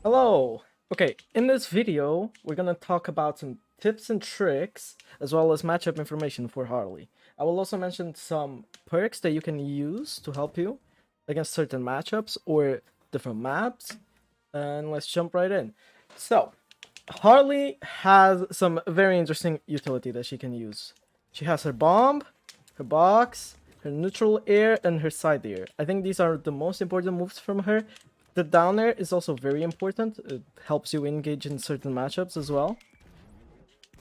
Hello! Okay, in this video, we're gonna talk about some tips and tricks, as well as matchup information for Harley. I will also mention some perks that you can use to help you against certain matchups or different maps, and let's jump right in. So, Harley has some very interesting utility that she can use. She has her bomb, her box, her neutral air, and her side air. I think these are the most important moves from her. The down air is also very important. It helps you engage in certain matchups as well.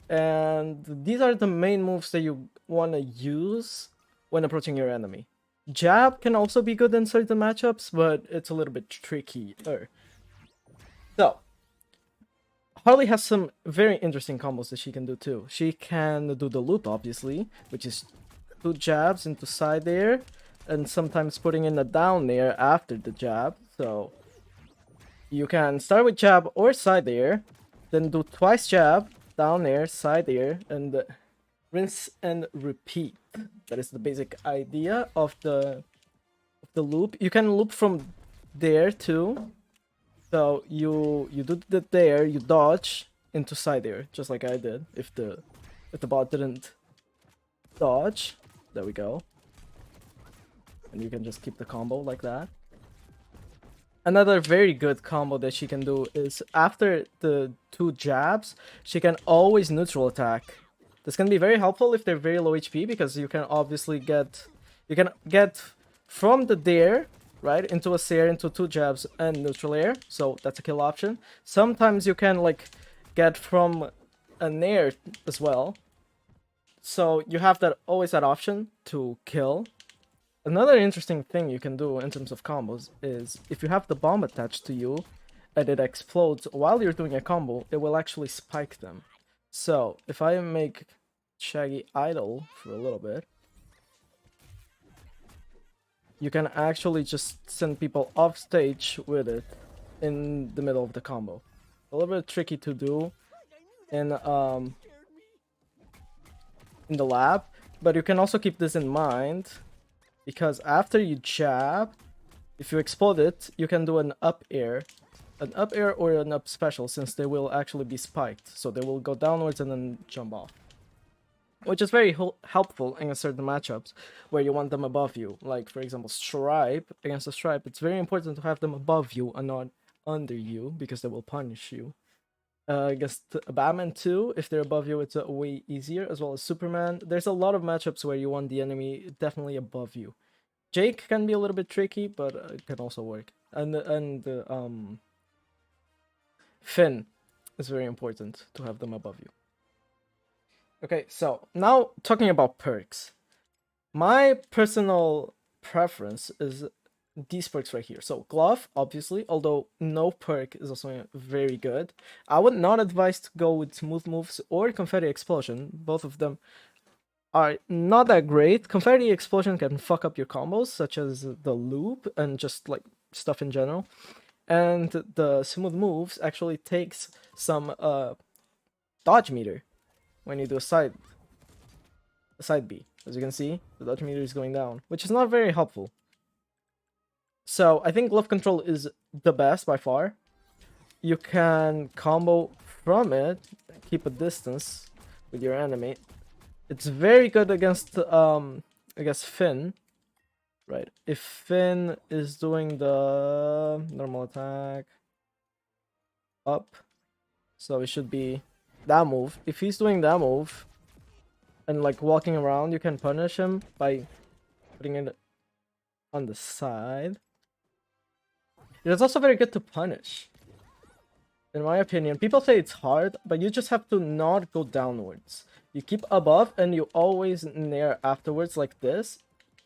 And these are the main moves that you want to use when approaching your enemy. Jab can also be good in certain matchups, but it's a little bit trickier. So, Harley has some very interesting combos that she can do too. She can do the loop, obviously, which is 2 jabs into side air, and sometimes putting in a down air after the jab. So you can start with jab or side air, then do twice jab, down air, side air, and rinse and repeat. That is the basic idea of the loop. You can loop from there too. So you do the there, you dodge into side air, just like I did. If the bot didn't dodge, there we go. And you can just keep the combo like that. Another very good combo that she can do is after the 2 jabs, she can always neutral attack. This can be very helpful if they're very low HP because you can obviously get from the dare, right, into a Sair, into 2 jabs and neutral air, so that's a kill option. Sometimes you can like get from an air as well, so you have that always that option to kill. Another interesting thing you can do in terms of combos is if you have the bomb attached to you and it explodes while you're doing a combo, it will actually spike them. So if I make Shaggy idle for a little bit, you can actually just send people off stage with it in the middle of the combo. A little bit tricky to do in the lab, but you can also keep this in mind because after you jab, if you explode it, you can do an up air. An up air or an up special, since they will actually be spiked. So they will go downwards and then jump off. Which is very helpful in certain matchups where you want them above you. Like, for example, Stripe. Against a Stripe, it's very important to have them above you and not under you, because they will punish you. Against Batman 2, if they're above you, it's way easier, as well as Superman. There's a lot of matchups where you want the enemy definitely above you. Jake can be a little bit tricky, but it can also work. And Finn is very important to have them above you. Okay, so now talking about perks. My personal preference is these perks right here. So Glove, obviously, although no perk is also very good. I would not advise to go with Smooth Moves or Confetti Explosion. Both of them are not that great. Confetti Explosion can fuck up your combos, such as the loop and just like stuff in general. And the Smooth Moves actually takes some dodge meter when you do a side B. As you can see, the dodge meter is going down, which is not very helpful. So I think glove control is the best by far. You can combo from it, keep a distance with your enemy. It's very good against I guess Finn, right? If Finn is doing the normal attack up, so it should be that move. If he's doing that move and like walking around, you can punish him by putting it on the side. It is also very good to punish. In my opinion, people say it's hard, but you just have to not go downwards. You keep above and you always nair afterwards like this,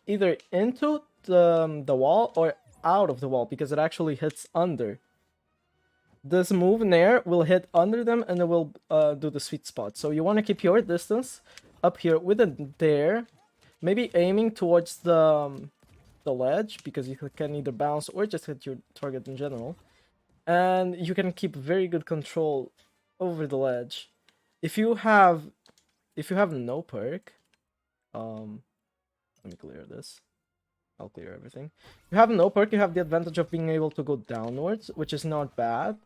either into the wall or out of the wall, because it actually hits under. This move nair will hit under them and it will do the sweet spot. So you want to keep your distance up here with it there, maybe aiming towards the ledge, because you can either bounce or just hit your target in general. And you can keep very good control over the ledge. If you have no perk, let me clear this. I'll clear everything. If you have no perk, you have the advantage of being able to go downwards, which is not bad.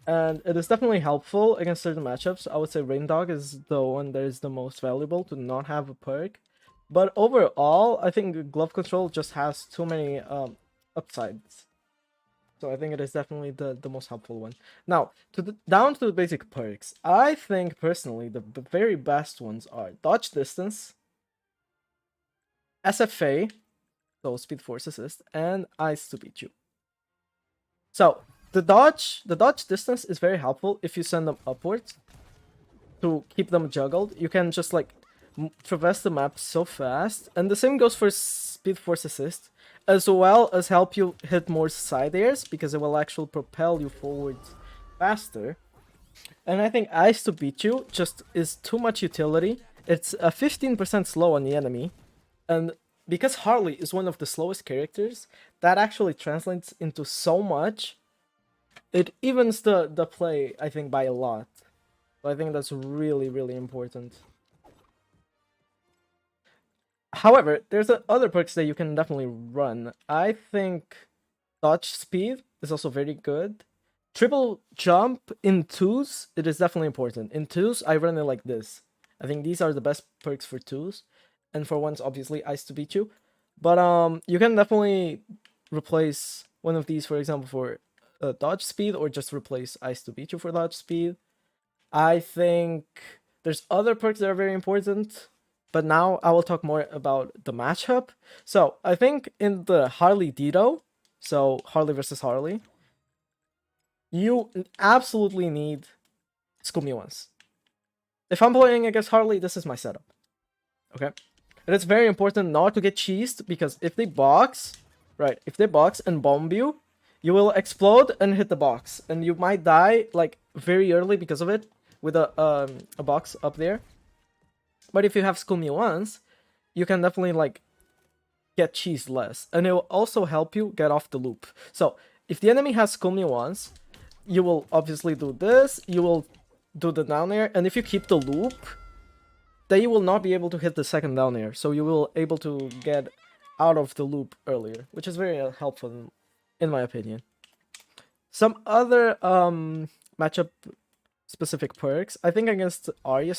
And it is definitely helpful against certain matchups. I would say Reindog is the one that is the most valuable to not have a perk. But overall, I think Glove Control just has too many upsides. So I think it is definitely the most helpful one. Now, down to the basic perks. I think, personally, the very best ones are Dodge Distance, SFA, so Speed Force Assist, and Ice to Beat You. So, the dodge distance is very helpful if you send them upwards to keep them juggled. You can just like traverse the map so fast, and the same goes for Speed Force Assist, as well as help you hit more side airs because it will actually propel you forwards faster. And I think Ice to Beat You just is too much utility. It's a 15% slow on the enemy, and because Harley is one of the slowest characters, that actually translates into so much. It evens the play, I think, by a lot. So I think that's really, really important. However, there's other perks that you can definitely run. I think Dodge Speed is also very good. Triple Jump in 2s, it is definitely important. In 2s, I run it like this. I think these are the best perks for 2s. And for 1s, obviously, Ice to Beat You. But you can definitely replace one of these, for example, for Dodge Speed, or just replace Ice to Beat You for Dodge Speed. I think there's other perks that are very important, but now I will talk more about the matchup. So I think in the Harley Ditto, so Harley versus Harley, you absolutely need School Me Once. If I'm playing against Harley, this is my setup. Okay? And it's very important not to get cheesed, because if they box, right, if they box and bomb you, you will explode and hit the box, and you might die like very early because of it with a box up there. But if you have School Me Once, you can definitely like get cheesed less, and it will also help you get off the loop. So if the enemy has School Me Once, you will obviously do this, you will do the down air, and if you keep the loop, then you will not be able to hit the second down air, so you will able to get out of the loop earlier, which is very helpful in my opinion. Some other matchup specific perks, I think against Arya,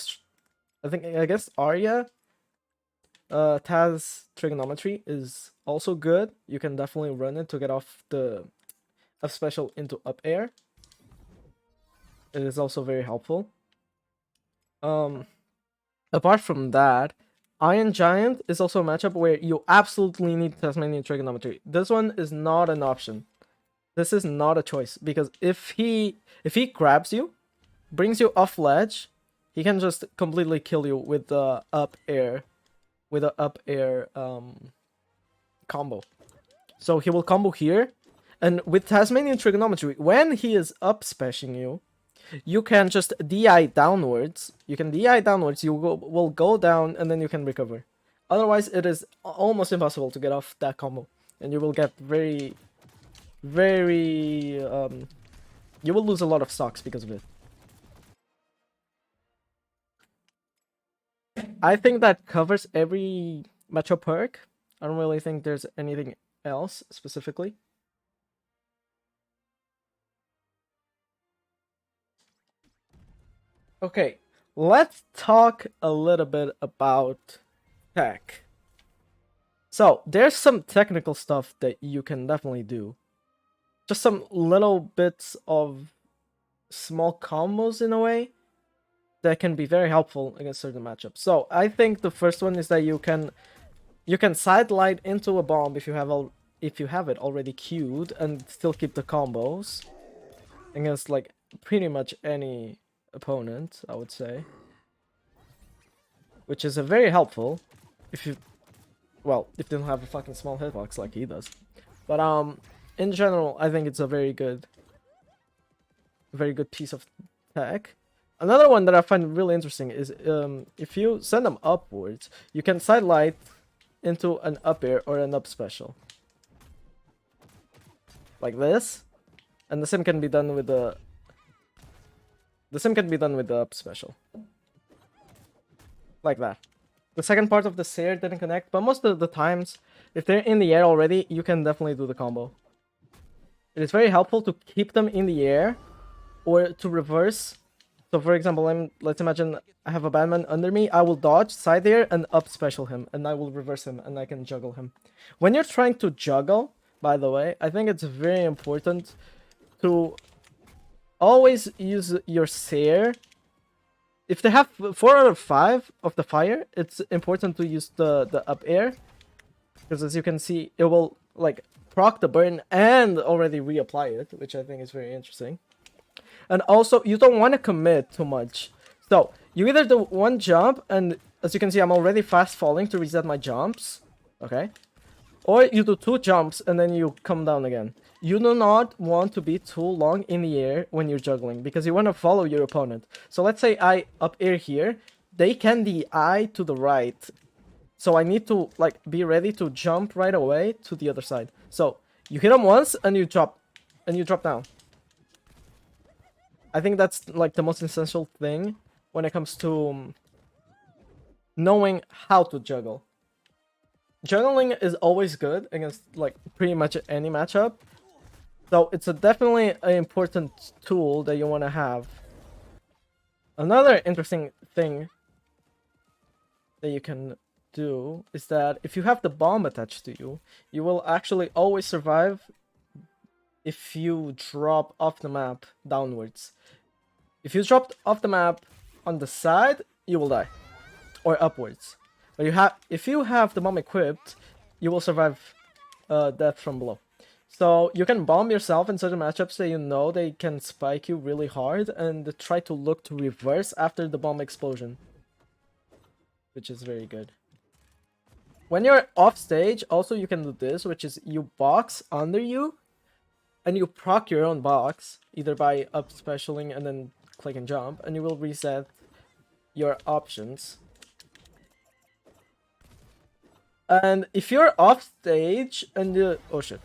Taz Trigonometry is also good. You can definitely run it to get off the up special into up air. It is also very helpful. Apart from that, Iron Giant is also a matchup where you absolutely need Tasmanian Trigonometry. This one is not an option. This is not a choice, because if he grabs you, brings you off ledge, he can just completely kill you with the up air, combo. So he will combo here, and with Tasmanian Trigonometry, when he is up smashing you, you can just DI downwards. You can DI downwards, you will go down, and then you can recover. Otherwise, it is almost impossible to get off that combo, and you will get very, very, you will lose a lot of stocks because of it. I think that covers every matchup perk. I don't really think there's anything else specifically. Okay, let's talk a little bit about tech. So, there's some technical stuff that you can definitely do. Just some little bits of small combos in a way that can be very helpful against certain matchups. So, I think the first one is that you can sidelight into a bomb if you have it already queued, and still keep the combos against like pretty much any opponent, I would say, which is a very helpful if you don't have a fucking small hitbox like he does. But in general, I think it's a very good piece of tech. Another one that I find really interesting is if you send them upwards, you can sidelight into an up air or an up special like this, and the same can be done with the up special like that. The second part of the Sair didn't connect, but most of the times, if they're in the air already, you can definitely do the combo. It is very helpful to keep them in the air, or to reverse. So for example, let's imagine I have a Batman under me. I will dodge, side air, and up special him, and I will reverse him, and I can juggle him. When you're trying to juggle, by the way, I think it's very important to always use your Sair. If they have 4 out of 5 of the fire, it's important to use the up air. Because as you can see, it will like proc the burn and already reapply it, which I think is very interesting. And also, you don't want to commit too much. So, you either do one jump, and as you can see, I'm already fast falling to reset my jumps. Okay? Or you do 2 jumps, and then you come down again. You do not want to be too long in the air when you're juggling, because you want to follow your opponent. So let's say I up air here, they can DI to the right. So I need to like be ready to jump right away to the other side. So you hit them once and you drop down. I think that's like the most essential thing when it comes to knowing how to juggle. Juggling is always good against like pretty much any matchup. So it's definitely an important tool that you want to have. Another interesting thing that you can do is that if you have the bomb attached to you, you will actually always survive if you drop off the map downwards. If you dropped off the map on the side, you will die. Or upwards. But if you have the bomb equipped, you will survive death from below. So you can bomb yourself in certain matchups that you know they can spike you really hard and try to look to reverse after the bomb explosion. Which is very good. When you're off stage, also you can do this, which is you box under you and you proc your own box, either by up specialing and then click and jump, and you will reset your options. And if you're off stage and oh shit.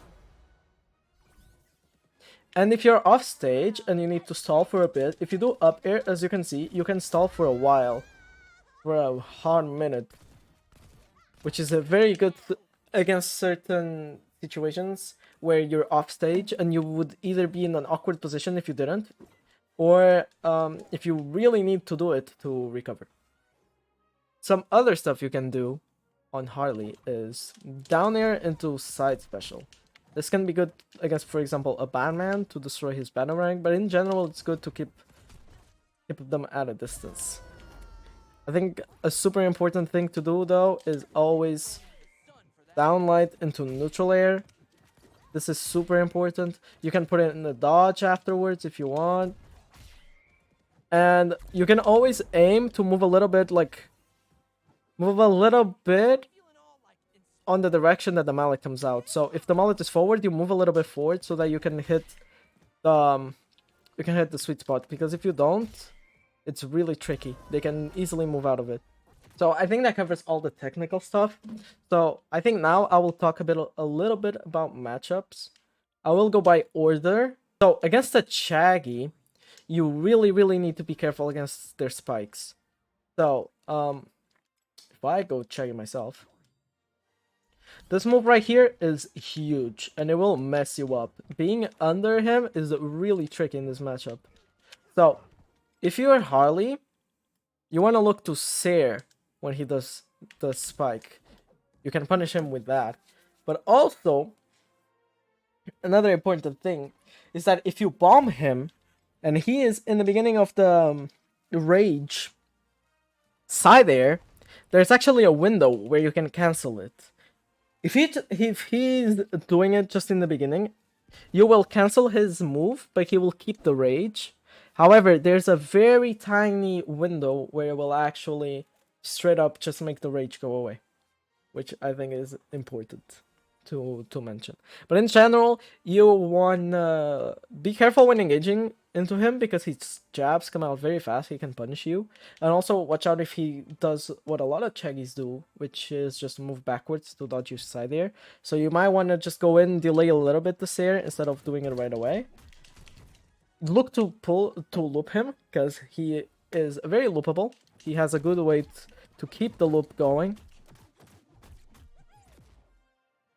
And if you're off stage and you need to stall for a bit, if you do up air, as you can see, you can stall for a while. For a hard minute. Which is a very good against certain situations where you're off stage and you would either be in an awkward position if you didn't, or if you really need to do it to recover. Some other stuff you can do on Harley is down air into side special. This can be good against, for example, a Batman to destroy his Batarang, but in general it's good to keep them at a distance. I think a super important thing to do though is always downlight into neutral air. This is super important. You can put it in the dodge afterwards if you want. And you can always aim to move a little bit, on the direction that the mallet comes out. So if the mallet is forward, you move a little bit forward so that you can hit the sweet spot. Because if you don't, it's really tricky. They can easily move out of it. So I think that covers all the technical stuff. So I think now I will talk a little bit about matchups. I will go by order. So against the Shaggy, you really need to be careful against their spikes. So if I go Shaggy myself, this move right here is huge and it will mess you up. Being under him is really tricky in this matchup. So if you're Harley, you want to look to Sair when he does the spike. You can punish him with that. But also, another important thing is that if you bomb him, and he is in the beginning of the rage side air, there's actually a window where you can cancel it. If he's doing it just in the beginning, you will cancel his move, but he will keep the rage. However, there's a very tiny window where it will actually straight up just make the rage go away, which I think is important to mention. But in general, you want to be careful when engaging into him because his jabs come out very fast. He can punish you. And also watch out if he does what a lot of Shaggies do, which is just move backwards to dodge your side air. So you might want to just go in, delay a little bit the Sair instead of doing it right away. Look to loop him because he is very loopable. He has a good way to keep the loop going.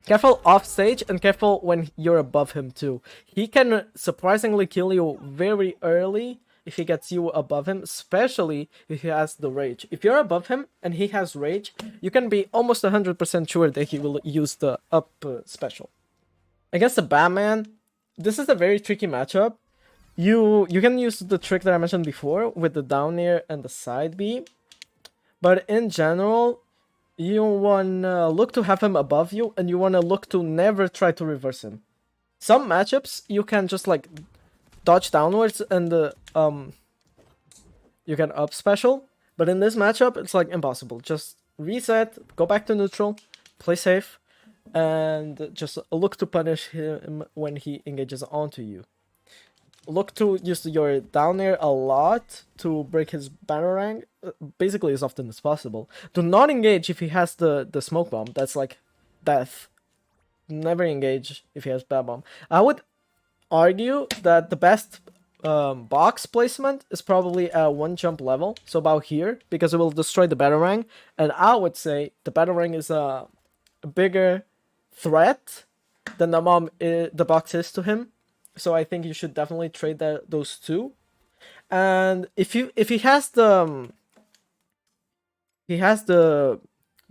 Careful off stage and careful when you're above him too. He can surprisingly kill you very early if he gets you above him, especially if he has the rage. If you're above him and he has rage, you can be almost 100% sure that he will use the up special. Against the Batman, this is a very tricky matchup. You can use the trick that I mentioned before with the down air and the side B, but in general, you wanna look to have him above you, and you wanna look to never try to reverse him. Some matchups you can just like dodge downwards and you can up special, but in this matchup it's like impossible. Just reset, go back to neutral, play safe, and just look to punish him when he engages onto you. Look to use your down air a lot to break his batarang, basically as often as possible. Do not engage if he has the smoke bomb. That's like death. Never engage if he has bad bomb. I would argue that the best box placement is probably at 1 jump level, so about here, because it will destroy the batarang. And I would say the batarang is a bigger threat than the box is to him. So I think you should definitely trade those two. And if he has the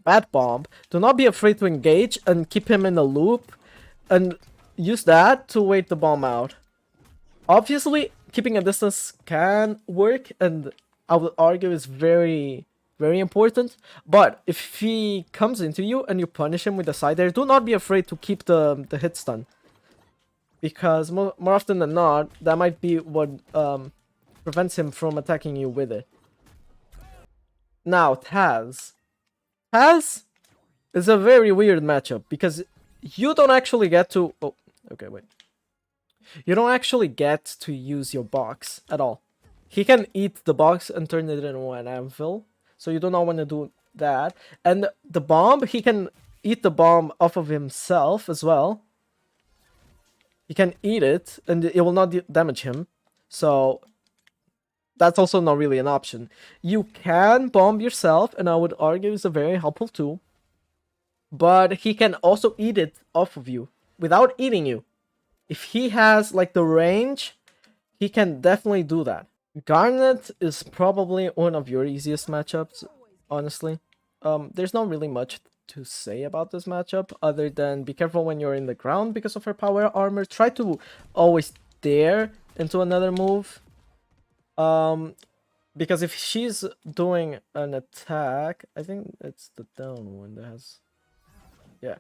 bat bomb, do not be afraid to engage and keep him in the loop, and use that to wait the bomb out. Obviously, keeping a distance can work, and I would argue is very, very important. But if he comes into you and you punish him with the side air, do not be afraid to keep the hit stun. Because more often than not, that might be what prevents him from attacking you with it. Now, Taz. Taz is a very weird matchup because you don't actually get to... Oh, okay, wait. You don't actually get to use your box at all. He can eat the box and turn it into an anvil, so you do not want to do that. And the bomb, he can eat the bomb off of himself as well. He can eat it, and it will not damage him. So, that's also not really an option. You can bomb yourself, and I would argue is a very helpful tool. But he can also eat it off of you, without eating you. If he has, like, the range, he can definitely do that. Garnet is probably one of your easiest matchups, honestly. There's not really much to say about this matchup other than be careful when you're in the ground because of her power armor. Try to always dare into another move, because if she's doing an attack, I think it's the down one that has, yeah,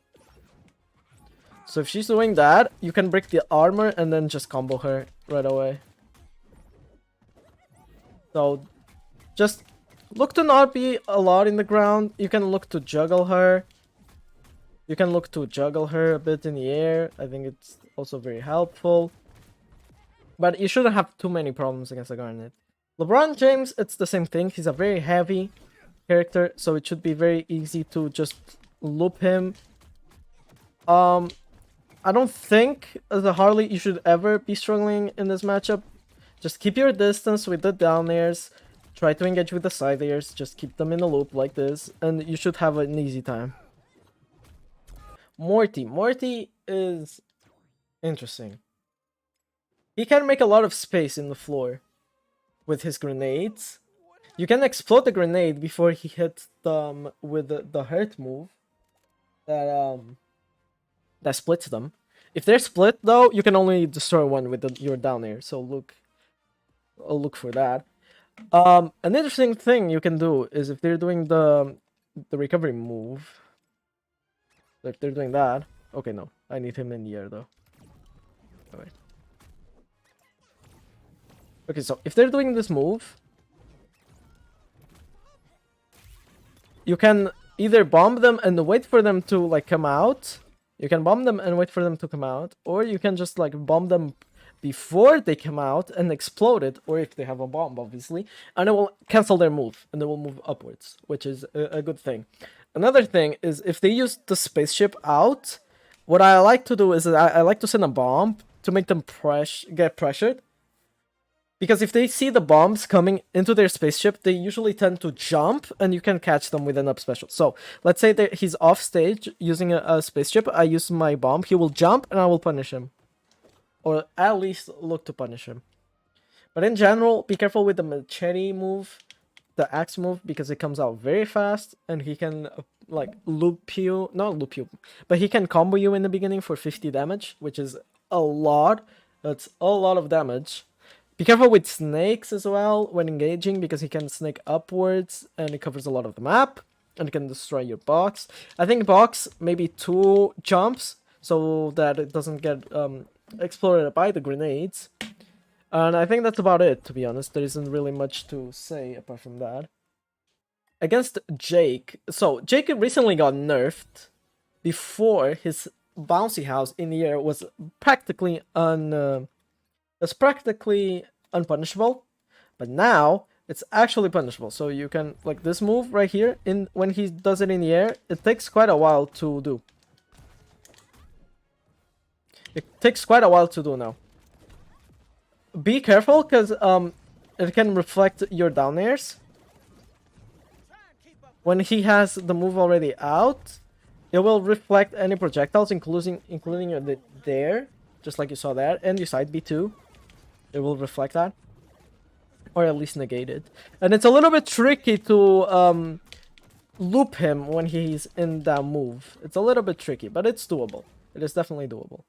so if she's doing that, you can break the armor and then just combo her right away. So just look to not be a lot in the ground. You can look to juggle her. You can look to juggle her a bit in the air. I think it's also very helpful. But you shouldn't have too many problems against the Garnet. LeBron James, it's the same thing. He's a very heavy character, so it should be very easy to just loop him. I don't think as a Harley you should ever be struggling in this matchup. Just keep your distance with the down airs. Try to engage with the side airs. Just keep them in a loop like this, and you should have an easy time. Morty. Morty is interesting. He can make a lot of space in the floor with his grenades. You can explode the grenade before he hits them with the hurt move that splits them. If they're split though, you can only destroy one with your down air. So look for that. An interesting thing you can do is if they're doing the recovery move. If they're doing that, okay, no, I need him in the air though. Alright. Okay, so if they're doing this move, you can either bomb them and wait for them to like come out. You can bomb them and wait for them to come out, or you can just like bomb them before they come out and explode it, or if they have a bomb, obviously, and it will cancel their move and they will move upwards, which is a good thing. Another thing is if they use the spaceship out, what I like to do is I like to send a bomb to make them get pressured. Because if they see the bombs coming into their spaceship, they usually tend to jump, and you can catch them with an up special. So let's say that he's off stage using a spaceship. I use my bomb. He will jump, and I will punish him, or at least look to punish him. But in general, be careful with the machete move, the axe move, because it comes out very fast, and he can like loop you, not loop you, but he can combo you in the beginning for 50 damage, which is a lot. That's a lot of damage. Be careful with snakes as well when engaging, because he can snake upwards and it covers a lot of the map and it can destroy your box. I think box maybe 2 jumps so that it doesn't get exploded by the grenades. And I think that's about it, to be honest. There isn't really much to say apart from that. Against Jake, so Jake recently got nerfed. Before, his bouncy house in the air was practically unpunishable, but now it's actually punishable. So you can, like, this move right here, when he does it in the air, it takes quite a while to do. It takes quite a while to do now. Be careful, because it can reflect your down airs. When he has the move already out, it will reflect any projectiles, including your there, just like you saw there, and your side B too. It will reflect that, or at least negate it. And it's a little bit tricky to loop him when he's in that move. It's a little bit tricky, but it's doable. It is definitely doable.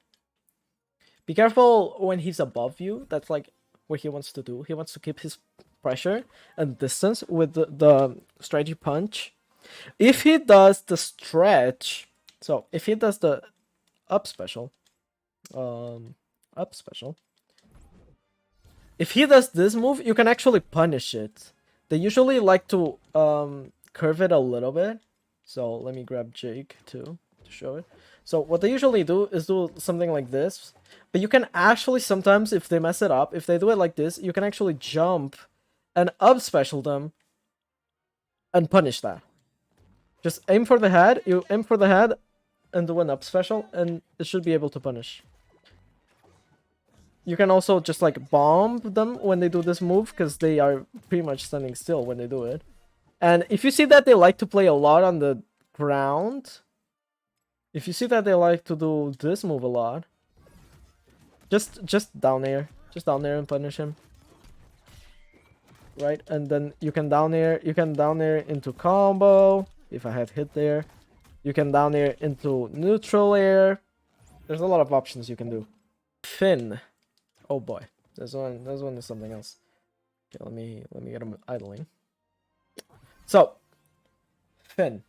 Be careful when he's above you. That's like what he wants to do. He wants to keep his pressure and distance with the strategy punch. If he does the stretch, so if he does the up special, if he does this move, you can actually punish it. They usually like to curve it a little bit. So let me grab Jake too to show it. So what they usually do is do something like this. But you can actually sometimes, if they mess it up, if they do it like this, you can actually jump and up special them and punish that. Just aim for the head, you aim for the head and do an up special, and it should be able to punish. You can also just like bomb them when they do this move, because they are pretty much standing still when they do it. And if you see that they like to play a lot on the ground, if you see that they like to do this move a lot, just down air. Just down air and punish him. Right? And then you can down air into combo, if I had hit there. You can down air into neutral air. There's a lot of options you can do. Finn. Oh boy. This one is something else. Okay, let me get him idling. So, Finn.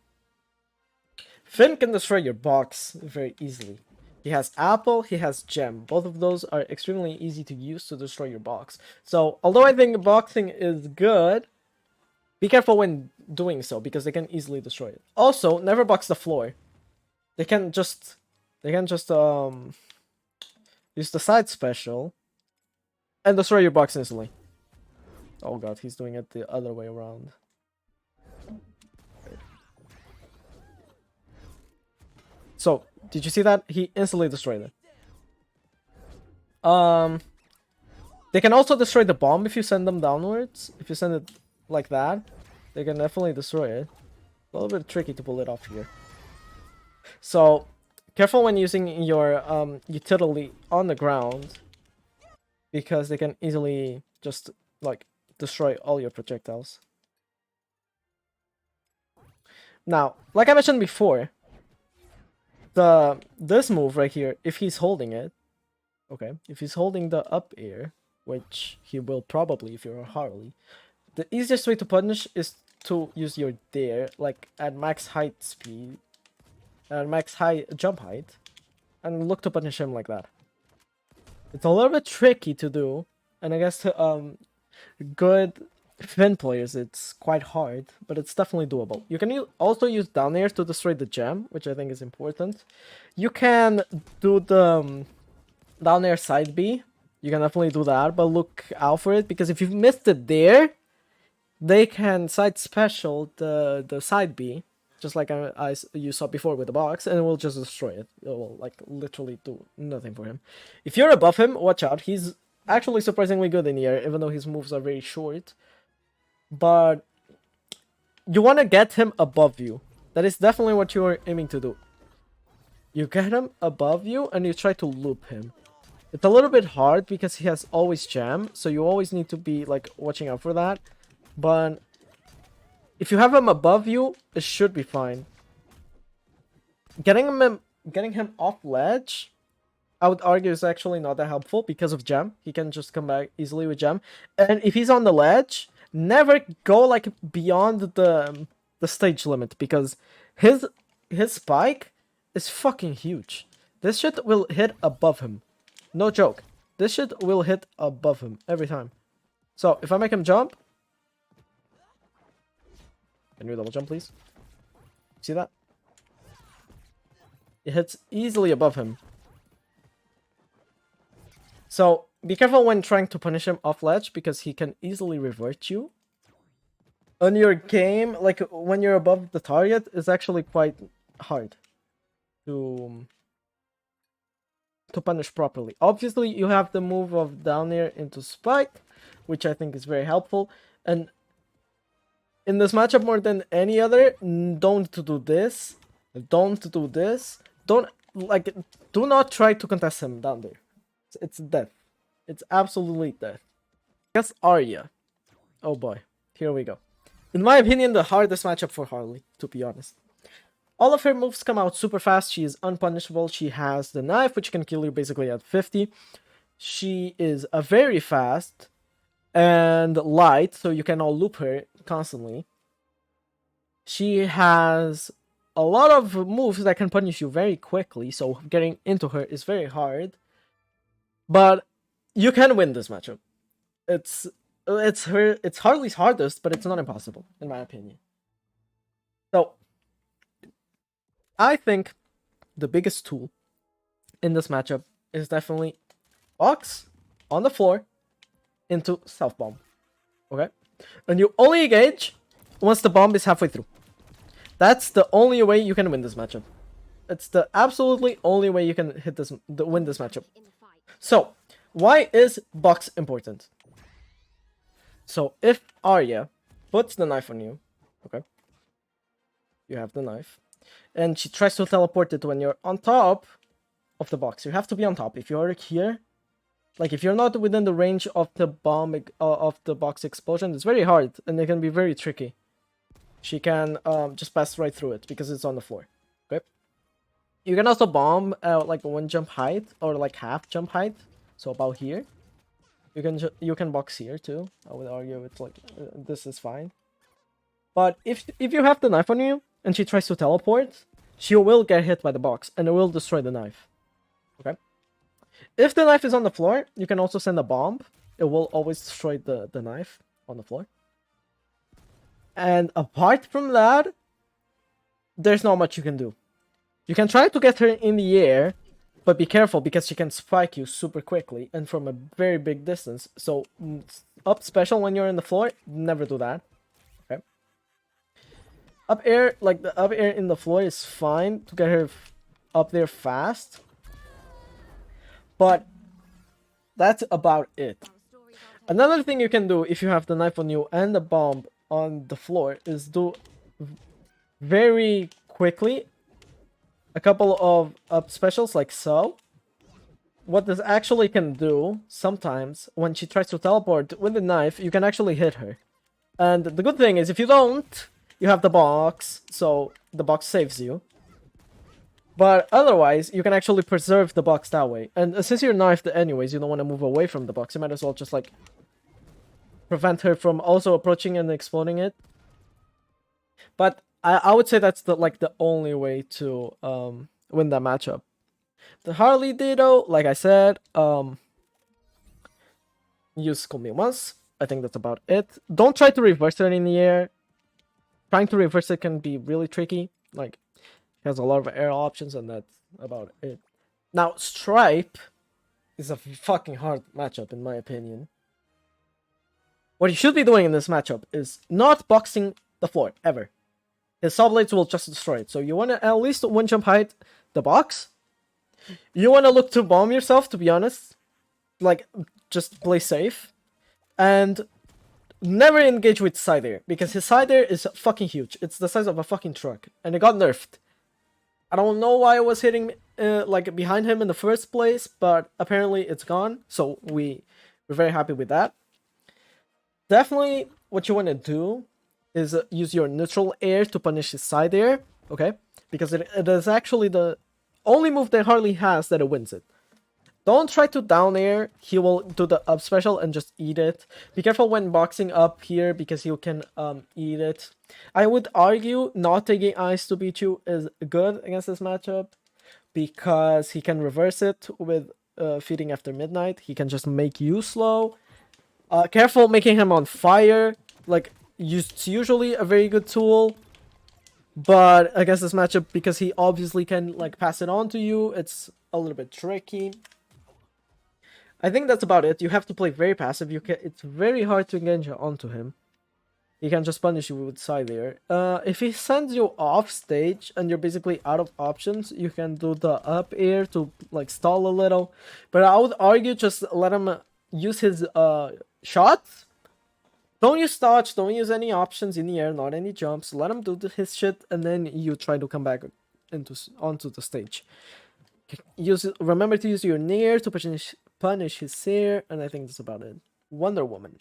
Finn can destroy your box very easily. He has Apple, he has Gem. Both of those are extremely easy to use to destroy your box. So, although I think boxing is good, be careful when doing so, because they can easily destroy it. Also, never box the floor. They can just use the side special and destroy your box instantly. Oh god, he's doing it the other way around. So, did you see that? He instantly destroyed it. They can also destroy the bomb if you send them downwards. If you send it like that, they can definitely destroy it. A little bit tricky to pull it off here. So, careful when using your utility on the ground, because they can easily just like destroy all your projectiles. Now, like I mentioned before, this move right here, if he's holding it, okay, if he's holding the up air, which he will probably if you're a Harley, the easiest way to punish is to use your dare, like at max height speed, at max jump height, and look to punish him like that. It's a little bit tricky to do, and I guess to good Finn players it's quite hard, but it's definitely doable. You can also use down air to destroy the gem, which I think is important. You can do the down air side B. You can definitely do that, but look out for it, because if you missed it there, they can side special the side B, just like you saw before with the box, and it will just destroy it. It will like literally do nothing for him. If you're above him, watch out. He's actually surprisingly good in the air, even though his moves are very short. But you want to get him above you. That is definitely what you are aiming to do. You get him above you and you try to loop him. It's a little bit hard because he has always jam, so you always need to be like watching out for that. But if you have him above you, it should be fine. Getting him off ledge, I would argue, is actually not that helpful because of jam. He can just come back easily with jam. And if he's on the ledge, never go like beyond the stage limit, because his spike is fucking huge. This shit will hit above him. No joke. This shit will hit above him every time. So if I make him jump, can you double jump, please? See that? It hits easily above him. So be careful when trying to punish him off ledge, because he can easily revert you. On your game, like when you're above the target, is actually quite hard to punish properly. Obviously, you have the move of down air into spike, which I think is very helpful. And in this matchup, more than any other, don't do this. Don't do this. Do not try to contest him down there. It's death. It's absolutely death. Yes, Arya. Oh boy. Here we go. In my opinion, the hardest matchup for Harley, to be honest. All of her moves come out super fast. She is unpunishable. She has the knife, which can kill you basically at 50. She is a very fast and light, so you can all loop her constantly. She has a lot of moves that can punish you very quickly, so getting into her is very hard. But you can win this matchup. It's Harley's hardest, but it's not impossible, in my opinion. So I think the biggest tool in this matchup is definitely box on the floor into self bomb. Okay? And you only engage once the bomb is halfway through. That's the only way you can win this matchup. It's the absolutely only way you can win this matchup. So, why is box important? So, if Arya puts the knife on you, okay? You have the knife. And she tries to teleport it when you're on top of the box. You have to be on top. If you're here, like if you're not within the range of the bomb of the box explosion, it's very hard and it can be very tricky. She can just pass right through it because it's on the floor. Okay. You can also bomb like 1 jump height or like half jump height. So about here. You can box here too. I would argue it's like this is fine. But if you have the knife on you and she tries to teleport, she will get hit by the box and it will destroy the knife. Okay. If the knife is on the floor, you can also send a bomb. It will always destroy the knife on the floor. And apart from that, there's not much you can do. You can try to get her in the air, but be careful because she can spike you super quickly and from a very big distance. So up special when you're in the floor, never do that. Okay. Up air, like the up air in the floor is fine to get her up there fast. But that's about it. Another thing you can do if you have the knife on you and the bomb on the floor is do very quickly a couple of up specials like so. What this actually can do sometimes when she tries to teleport with the knife, you can actually hit her. And the good thing is if you don't, you have the box, so the box saves you. But otherwise, you can actually preserve the box that way. And since you're knifed anyways, you don't want to move away from the box. You might as well just like prevent her from also approaching and exploding it. But I would say that's the only way to win that matchup. The Harley Ditto, like I said, use School Me Once. I think that's about it. Don't try to reverse it in the air. Trying to reverse it can be really tricky. Like, it has a lot of air options, and that's about it. Now, Stripe is a fucking hard matchup, in my opinion. What you should be doing in this matchup is not boxing the floor, ever. His saw blades will just destroy it. So you want to at least 1 jump height the box. You want to look to bomb yourself, to be honest. Like, just play safe. And never engage with side air, because his side air is fucking huge. It's the size of a fucking truck, and it got nerfed. I don't know why it was hitting like behind him in the first place, but apparently it's gone. So we're very happy with that. Definitely, what you want to do is use your neutral air to punish his side air, okay? Because it is actually the only move that Harley has that it wins it. Don't try to down air. He will do the up special and just eat it. Be careful when boxing up here because you can eat it. I would argue not taking Ice to beat you is good against this matchup because he can reverse it with feeding after midnight. He can just make you slow. Careful making him on fire. Like, it's usually a very good tool. But against this matchup, because he obviously can like pass it on to you, it's a little bit tricky. I think that's about it. You have to play very passive. It's very hard to engage onto him. He can just punish you with side air. If he sends you off stage and you're basically out of options, you can do the up air to like stall a little. But I would argue just let him use his shots. Don't use dodge. Don't use any options in the air. Not any jumps. Let him do his shit, and then you try to come back onto the stage. Remember to use your nair to punish his air, and I think that's about it. Wonder Woman.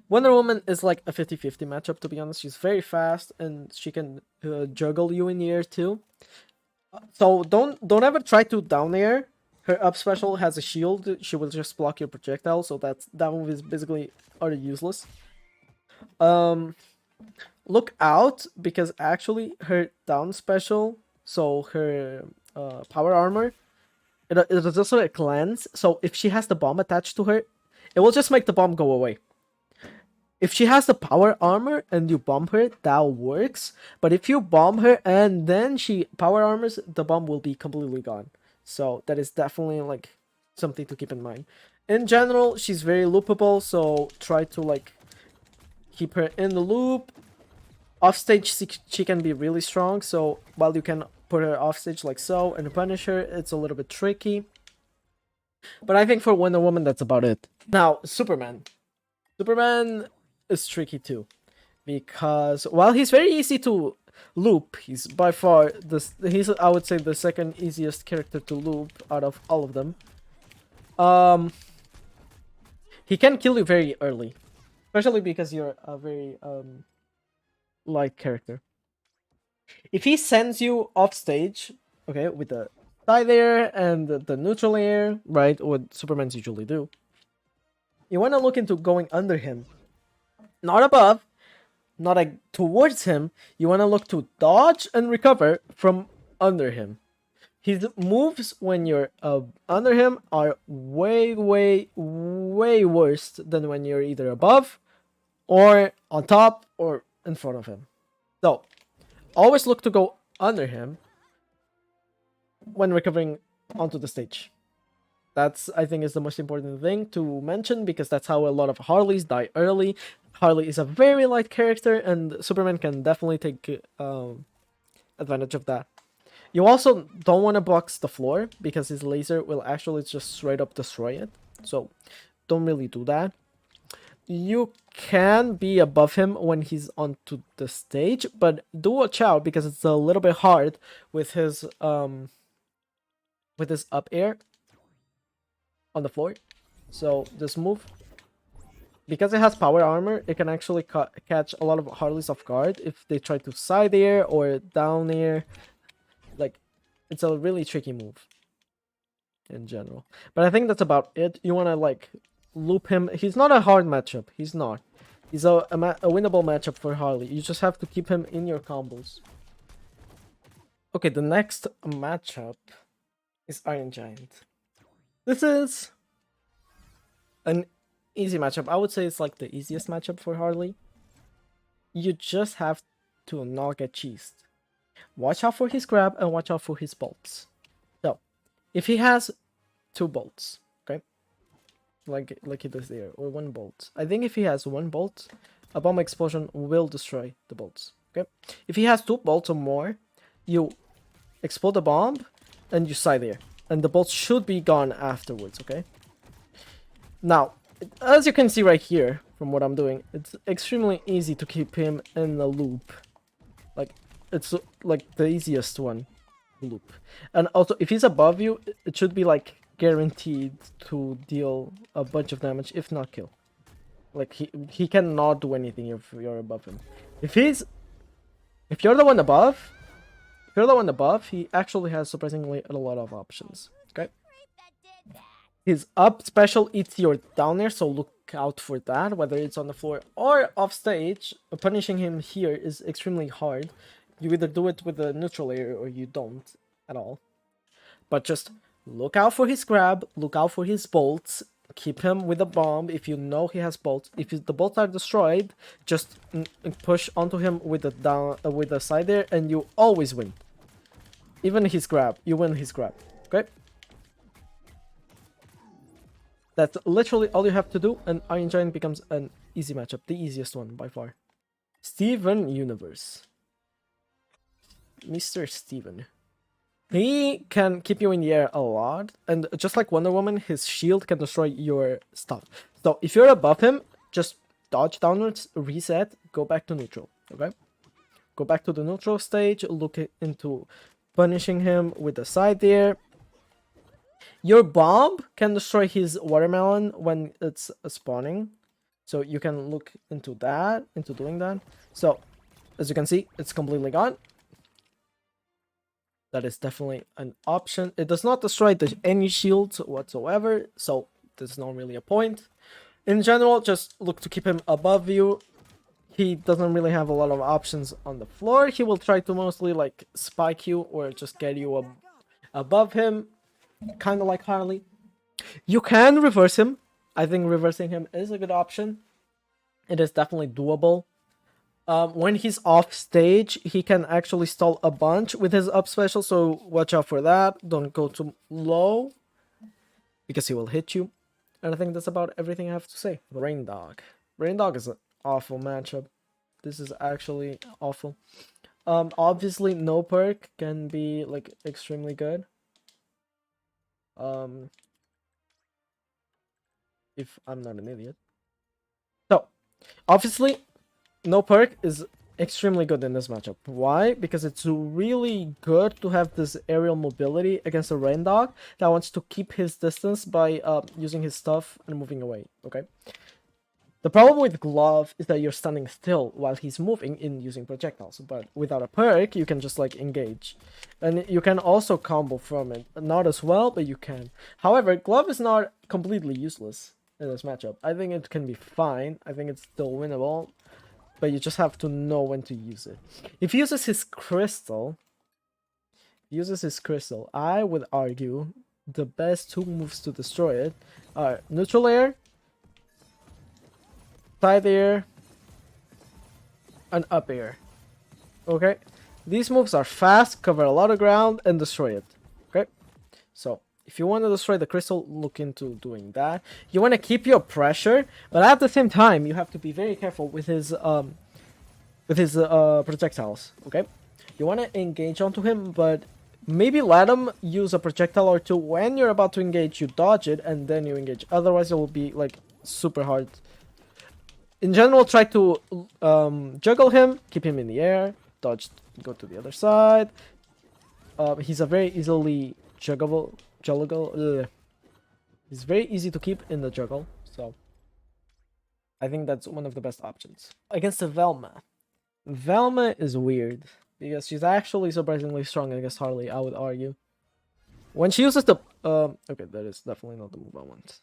Wonder Woman is like a 50-50 matchup, to be honest. She's very fast, and she can juggle you in the air too. So don't ever try to down air. Her up special has a shield. She will just block your projectile, so that move is basically utterly useless. Look out, because actually her down special, so her power armor, it is also a cleanse. So if she has the bomb attached to her, it will just make the bomb go away. If she has the power armor and you bomb her, that works. But if you bomb her and then she power armors, the bomb will be completely gone. So that is definitely like something to keep in mind. In general, she's very loopable, so try to like keep her in the loop. Offstage, she can be really strong, so while you can put her offstage like so and punish her, it's a little bit tricky. But I think for Wonder Woman, that's about it. Now, Superman. Superman is tricky too, because while he's very easy to loop, he's by far he's, I would say, the second easiest character to loop out of all of them. He can kill you very early, especially because you're a very light character. If he sends you off stage, okay, with the side air and the neutral air, right, what Supermans usually do, you want to look into going under him. Not above, not like towards him. You want to look to dodge and recover from under him. His moves when you're under him are way, way, way worse than when you're either above or on top or in front of him. So, always look to go under him when recovering onto the stage. That's, I think, is the most important thing to mention, because that's how a lot of Harleys die early. Harley is a very light character, and Superman can definitely take advantage of that. You also don't want to box the floor, because his laser will actually just straight up destroy it. So don't really do that. You can be above him when he's onto the stage, but do watch out, because it's a little bit hard with his up air on the floor. So this move, because it has power armor, it can actually catch a lot of Harleys off guard if they try to side air or down air. Like, it's a really tricky move in general. But I think that's about it. You want to like loop him. He's not a hard matchup. He's not. He's a winnable matchup for Harley. You just have to keep him in your combos. Okay, the next matchup is Iron Giant. This is an easy matchup. I would say it's like the easiest matchup for Harley. You just have to not get cheesed. Watch out for his grab and watch out for his bolts. So, if he has 2 bolts, okay, like he does there, or 1 bolt. I think if he has 1 bolt, a bomb explosion will destroy the bolts. Okay, if he has 2 bolts or more, you explode the bomb and you side air, and the bolts should be gone afterwards. Okay. Now, as you can see right here, from what I'm doing, it's extremely easy to keep him in the loop. Like, it's like the easiest one, loop. And also, if he's above you, it should be like guaranteed to deal a bunch of damage, if not kill. Like, he cannot do anything if you're above him. If you're the one above, he actually has surprisingly a lot of options. Okay. His up special eats your down air, so look out for that, whether it's on the floor or off stage. Punishing him here is extremely hard. You either do it with the neutral air or you don't at all. But just look out for his grab, look out for his bolts, keep him with a bomb if you know he has bolts. If the bolts are destroyed, just push onto him with the down with the side air and you always win. Even his grab, you win his grab. Okay? That's literally all you have to do, and Iron Giant becomes an easy matchup. The easiest one, by far. Steven Universe. Mr. Steven. He can keep you in the air a lot, and just like Wonder Woman, his shield can destroy your stuff. So if you're above him, just dodge downwards, reset, go back to neutral, okay? Go back to the neutral stage, look into punishing him with the side air. Your bomb can destroy his watermelon when it's spawning. So you can look into that, into doing that. So, as you can see, it's completely gone. That is definitely an option. It does not destroy any shields whatsoever, so there's not really a point. In general, just look to keep him above you. He doesn't really have a lot of options on the floor. He will try to mostly like spike you or just get you above him. Kind of like Harley. You can reverse him. I think reversing him is a good option. It is definitely doable. When he's off stage, he can actually stall a bunch with his up special, so watch out for that. Don't go too low, because he will hit you. And I think that's about everything I have to say. Reindog. Reindog is an awful matchup. This is actually awful. Obviously, no perk can be like extremely good. If I'm not an idiot. So, obviously, no perk is extremely good in this matchup. Why? Because it's really good to have this aerial mobility against a Reindog that wants to keep his distance by using his stuff and moving away, okay? The problem with Glove is that you're standing still while he's moving in using projectiles, but without a perk, you can just like engage. And you can also combo from it. Not as well, but you can. However, Glove is not completely useless in this matchup. I think it can be fine. I think it's still winnable, but you just have to know when to use it. If he uses his crystal, I would argue the best two moves to destroy it are neutral air, side air, and up air. Okay? These moves are fast, cover a lot of ground, and destroy it. Okay? So, if you want to destroy the crystal, look into doing that. You want to keep your pressure, but at the same time, you have to be very careful with his projectiles. Okay? You want to engage onto him, but maybe let him use a projectile or two. When you're about to engage, you dodge it, and then you engage. Otherwise, it will be like super hard. In general, try to juggle him, keep him in the air, dodge, go to the other side. He's a very easily juggable. He's very easy to keep in the juggle, so I think that's one of the best options. Against the Velma. Velma is weird, because she's actually surprisingly strong against Harley, I would argue. When she uses the... okay, that is definitely not the move I want.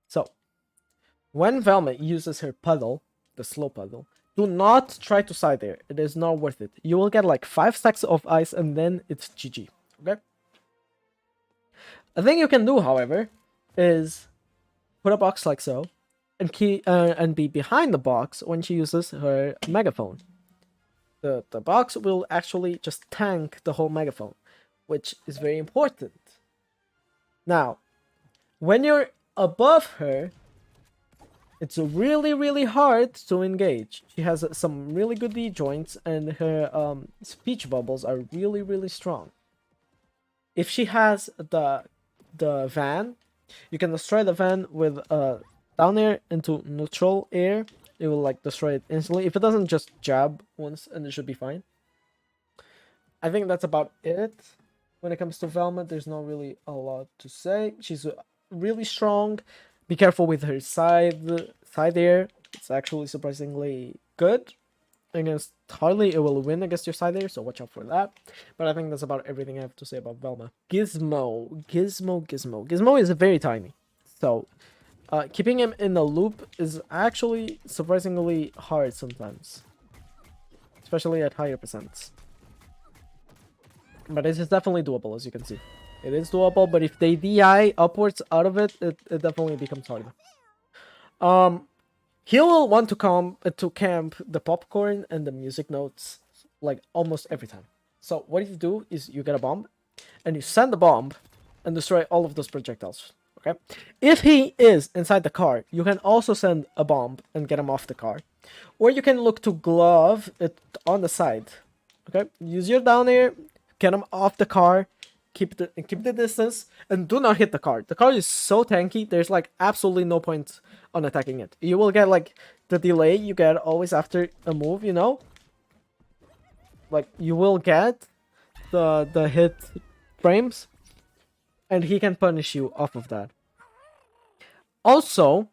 So, when Velma uses her puddle, the slow puddle, do not try to side air. It is not worth it. You will get like 5 stacks of ice and then it's GG. Okay? A thing you can do, however, is put a box like so, and be behind the box when she uses her megaphone. The box will actually just tank the whole megaphone, which is very important. Now, when you're above her, it's really, really hard to engage. She has some really good D joints, and her speech bubbles are really, really strong. If she has the van, you can destroy the van with down air into neutral air. It will like destroy it instantly. If it doesn't, just jab once and it should be fine. I think that's about it. When it comes to Velma, there's not really a lot to say. She's really strong. Be careful with her side air. It's actually surprisingly good. Against Harley, it will win against your side air, so watch out for that. But I think that's about everything I have to say about Velma. Gizmo. Gizmo is very tiny. So, keeping him in a loop is actually surprisingly hard sometimes. Especially at higher percents. But it is definitely doable, as you can see. It is doable, but if they DI upwards out of it, it definitely becomes harder. He'll want to camp the popcorn and the music notes, like, almost every time. So what you do is you get a bomb, and you send the bomb, and destroy all of those projectiles, okay? If he is inside the car, you can also send a bomb and get him off the car. Or you can look to glove it on the side, okay? Use your down air, get him off the car, keep the distance, and do not hit the car. The car is so tanky, there's like absolutely no point on attacking it. You will get like the delay you get always after a move, you know? Like you will get the hit frames, and he can punish you off of that. Also,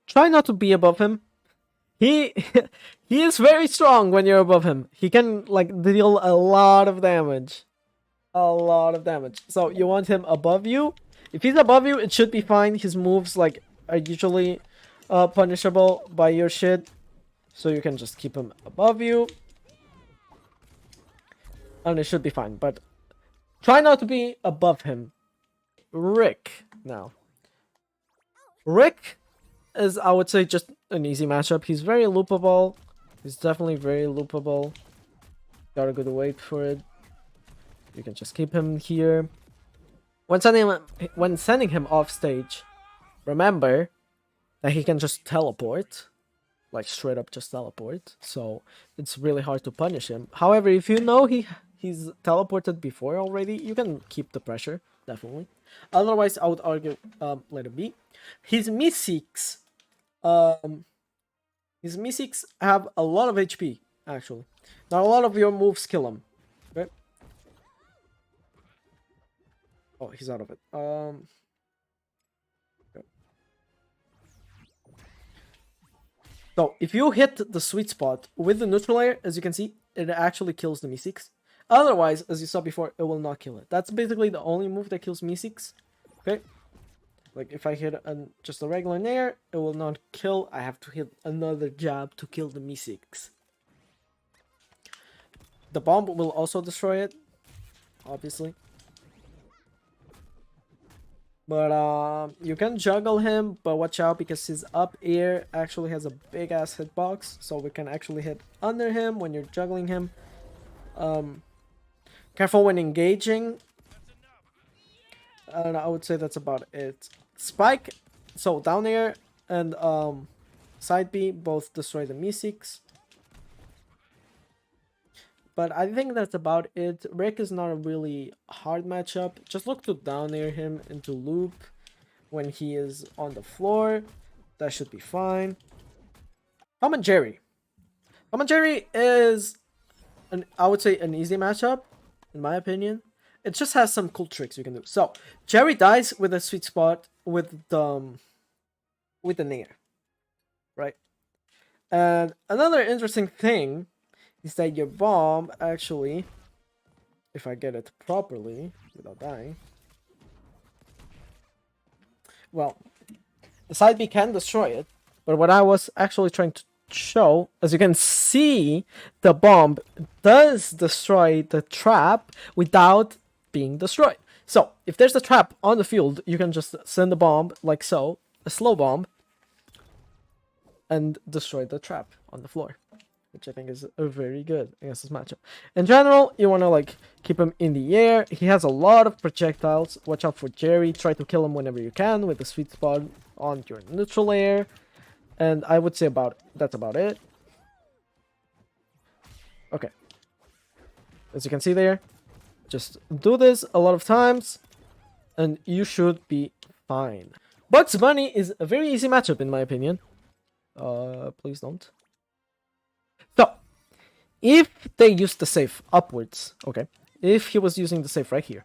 try not to be above him. He is very strong when you're above him. He can like deal a lot of damage. So you want him above you. If he's above you, it should be fine. His moves like are usually punishable by your shit. So you can just keep him above you. And it should be fine. But try not to be above him. Rick now. Rick is, I would say, just an easy matchup. He's very loopable. He's definitely very loopable. Gotta go to wait for it. You can just keep him here. When sending him off stage, remember that he can just teleport. Like straight up just teleport. So it's really hard to punish him. However, if you know he's teleported before already, you can keep the pressure, definitely. Otherwise, I would argue let it be. His Mystics have a lot of HP, actually. Not a lot of your moves kill him. Okay? Oh, he's out of it. Okay. So, if you hit the sweet spot with the neutral air, as you can see, it actually kills the Mystics. Otherwise, as you saw before, it will not kill it. That's basically the only move that kills Mystics. Okay? Like, if I hit just a regular nair, it will not kill. I have to hit another jab to kill the Mystics. The bomb will also destroy it, obviously. But you can juggle him, but watch out because his up air actually has a big ass hitbox, so we can actually hit under him when you're juggling him. Careful when engaging. And I would say that's about it. Spike, so down air and side B both destroy the Mystics. But I think that's about it. Rick is not a really hard matchup. Just look to down air him into loop when he is on the floor. That should be fine. Tom and Jerry. Tom and Jerry is, I would say, an easy matchup, in my opinion. It just has some cool tricks you can do. So, Jerry dies with a sweet spot with the nair. Right? And another interesting thing is that your bomb actually, if I get it properly without dying, well, the side B can destroy it, but what I was actually trying to show, as you can see, the bomb does destroy the trap without being destroyed. So if there's a trap on the field, you can just send a bomb like so, a slow bomb, and destroy the trap on the floor, which I think is very good against this matchup. In general, you want to like keep him in the air. He has a lot of projectiles. Watch out for Jerry. Try to kill him whenever you can with the sweet spot on your neutral air. And I would say that's about it. Okay. As you can see there, just do this a lot of times, and you should be fine. Bugs Bunny is a very easy matchup in my opinion. Please don't. So, if they use the safe upwards, okay, if he was using the safe right here,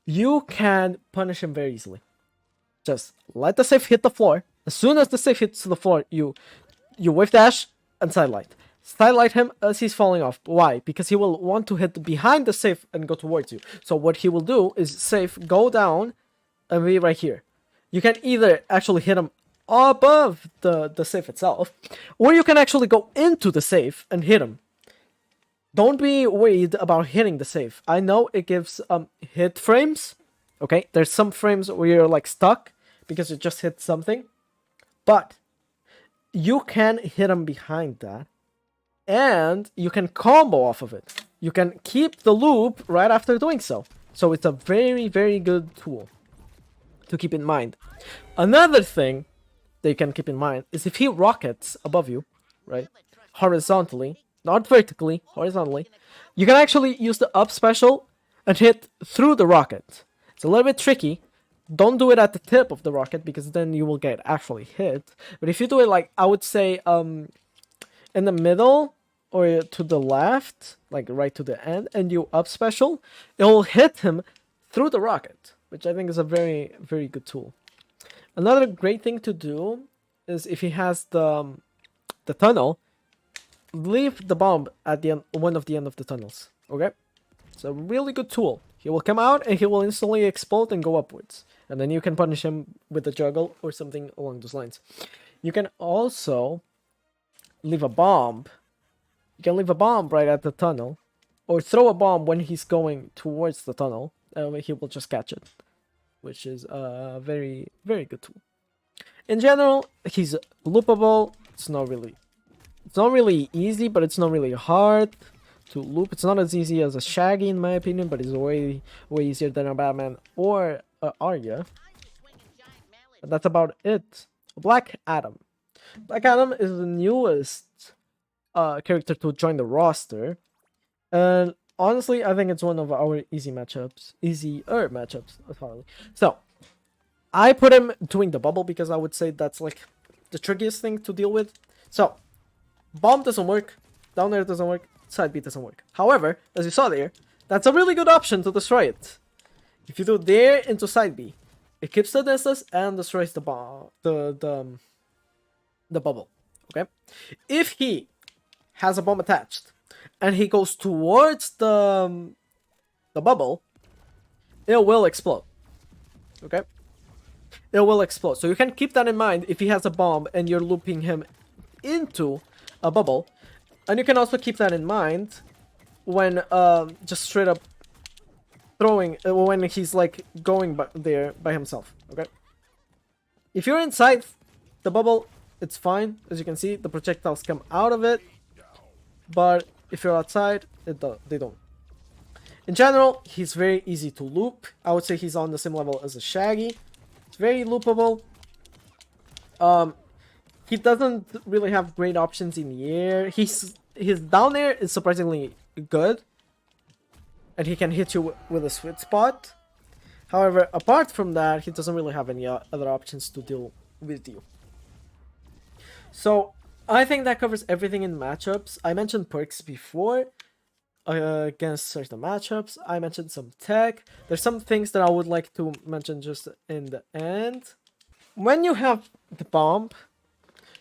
you can punish him very easily. Just let the safe hit the floor. As soon as the safe hits the floor, you whiff dash and sidelight. Sidelight him as he's falling off. Why? Because he will want to hit behind the safe and go towards you. So what he will do is safe, go down, and be right here. You can either actually hit him above the safe itself, or you can actually go into the safe and hit him. Don't be worried about hitting the safe. I know it gives hit frames. Okay, there's some frames where you're like stuck because you just hit something, but you can hit him behind that, and you can combo off of it. You can keep the loop right after doing so. So it's a very, very good tool to keep in mind. Another thing that you can keep in mind is if he rockets above you, right, horizontally, not vertically, horizontally, you can actually use the up special and hit through the rocket. It's a little bit tricky. Don't do it at the tip of the rocket because then you will get actually hit. But if you do it like, I would say, in the middle or to the left, like right to the end, and you up special, it will hit him through the rocket, which I think is a very, very good tool. Another great thing to do is if he has the tunnel, leave the bomb at the end, one of the end of the tunnels. Okay, it's a really good tool. He will come out and he will instantly explode and go upwards, and then you can punish him with the juggle or something along those lines. You can also leave a bomb. You can leave a bomb right at the tunnel, or throw a bomb when he's going towards the tunnel, and he will just catch it, which is a very, very good tool. In general, he's loopable. It's not really easy, but it's not really hard to loop. It's not as easy as a Shaggy in my opinion, but it's way easier than a Batman or a Arya. And that's about it. Black Adam. Black Adam is the newest character to join the roster, and honestly, I think it's one of our easier matchups with Harley. So, I put him doing the bubble because I would say that's like the trickiest thing to deal with. So, bomb doesn't work, down there doesn't work, side B doesn't work. However, as you saw there, that's a really good option to destroy it. If you do there into side B, it keeps the distance and destroys the bomb, the bubble. Okay, if he has a bomb attached and he goes towards the bubble, it will explode. Okay, it will explode. So you can keep that in mind if he has a bomb and you're looping him into a bubble, and you can also keep that in mind when just straight up throwing when he's like going there by himself. Okay, if you're inside the bubble, it's fine. As you can see, the projectiles come out of it, but if you're outside, they don't. In general, he's very easy to loop. I would say he's on the same level as a Shaggy. It's very loopable. He doesn't really have great options in the air. His down air is surprisingly good, and he can hit you with a sweet spot. However, apart from that, he doesn't really have any other options to deal with you. So, I think that covers everything in matchups. I mentioned perks before against certain matchups. I mentioned some tech. There's some things that I would like to mention just in the end. When you have the bomb,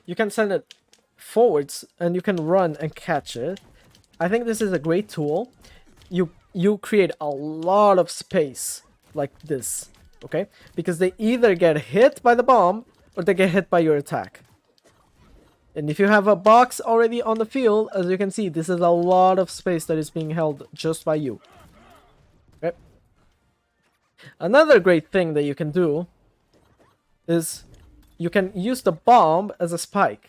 you can send it forwards and you can run and catch it. I think this is a great tool. You create a lot of space like this, okay? Because they either get hit by the bomb or they get hit by your attack. And if you have a box already on the field, as you can see, this is a lot of space that is being held just by you. Okay? Another great thing that you can do is you can use the bomb as a spike.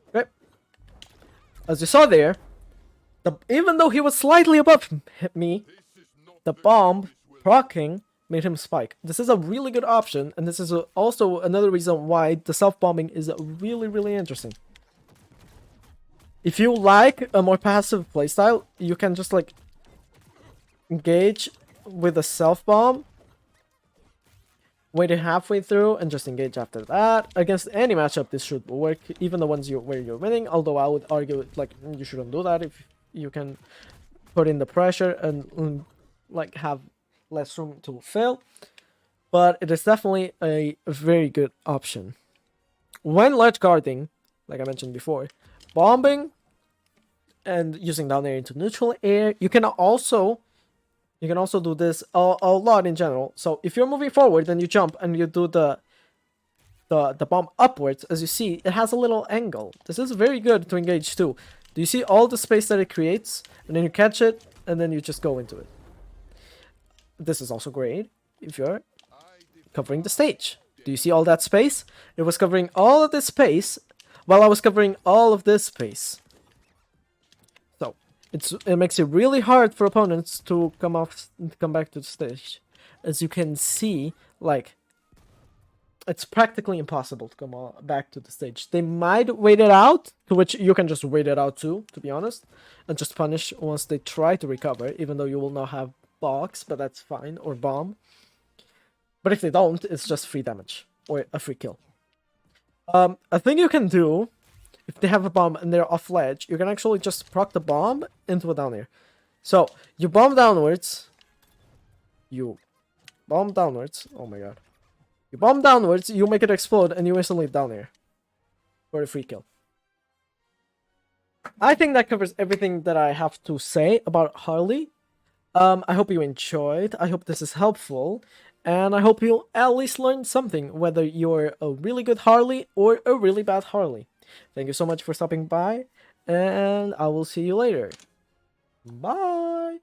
Okay? As you saw there, even though he was slightly above me, the bomb proccing made him spike. This is a really good option, and this is also another reason why the self-bombing is really, really interesting. If you like a more passive playstyle, you can just like engage with a self-bomb, wait it halfway through, and just engage after that. Against any matchup, this should work, even the ones where you're winning, although I would argue like you shouldn't do that if you can put in the pressure and like have less room to fail. But it is definitely a very good option. When ledge guarding, like I mentioned before, bombing and using down air into neutral air, you can also do this a lot in general. So if you're moving forward, then you jump and you do the bomb upwards. As you see, it has a little angle. This is very good to engage too. Do you see all the space that it creates? And then you catch it, and then you just go into it. This is also great if you're covering the stage. Do you see all that space? It was covering all of this space while I was covering all of this space. So it makes it really hard for opponents to come back to the stage. As you can see, like, it's practically impossible to come back to the stage. They might wait it out, to which you can just wait it out too, to be honest, and just punish once they try to recover, even though you will not have box, but that's fine, or bomb. But if they don't, it's just free damage, or a free kill. A thing you can do, if they have a bomb and they're off ledge, you can actually just proc the bomb into a down air. So, you bomb downwards, oh my god. You bomb downwards, you make it explode, and you instantly down air for a free kill. I think that covers everything that I have to say about Harley. I hope you enjoyed. I hope this is helpful. And I hope you'll at least learn something, whether you're a really good Harley or a really bad Harley. Thank you so much for stopping by, and I will see you later. Bye!